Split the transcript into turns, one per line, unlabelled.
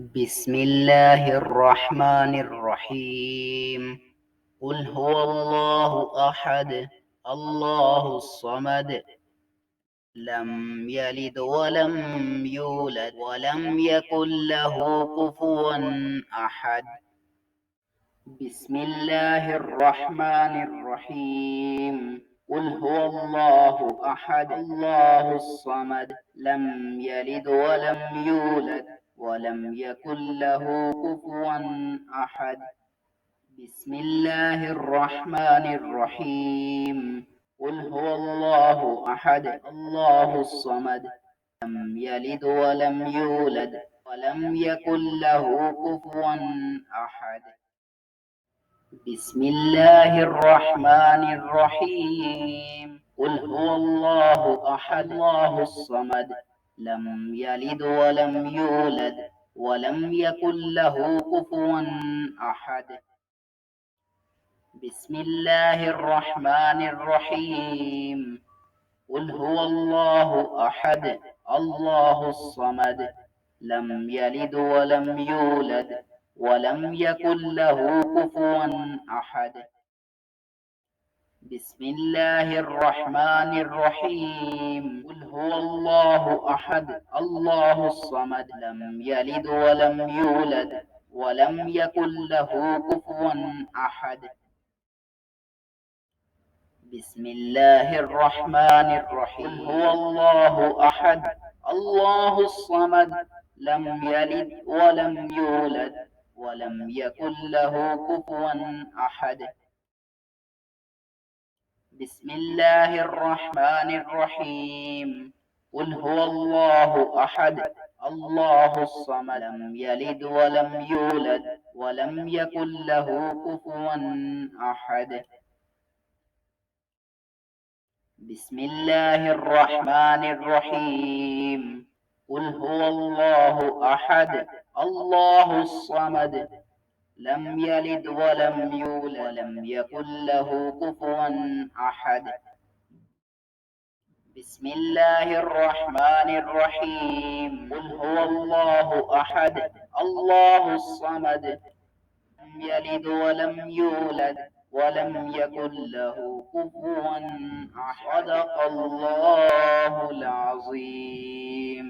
بسم الله الرحمن الرحيم. قل هو الله أحد الله الصمد لم يلد ولم يولد ولم يكن له كفوا أحد. بسم الله الرحمن الرحيم. قل هو الله أحد الله الصمد لم يلد ولم يولد ولم يكن له كفوا أحد. بسم الله الرحمن الرحيم. قل هو الله أحد الله الصمد لم يلد ولم يولد ولم يكن له كفوا أحد. بسم الله الرحمن الرحيم. قل هو الله أحد الله الصمد لم يلد ولم يولد ولم يكن له كفوا أحد. بسم الله الرحمن الرحيم. قل هو الله أحد الله الصمد لم يلد ولم يولد ولم يكن له كفوا أحد. بسم الله الرحمن الرحيم. قل هو الله أحد الله الصمد لم يلد ولم يولد ولم يكن له كفوا أحد. بسم الله الرحمن الرحيم. قل هو الله أحد الله الصمد لم يلد ولم يولد ولم يكن له كفوا أحد. بسم الله الرحمن الرحيم. قل هو الله أحد الله الصمد لم يلد ولم يولد ولم يكن له كفوا أحد. بسم الله الرحمن الرحيم. قل هو الله أحد الله الصمد لم يلد ولم يولد ولم يكن له كفوا أحد. بسم الله الرحمن الرحيم. قل هو الله أحد الله الصمد لم يلد ولم يولد ولم يكن له كفوا أحد. صدق الله العظيم.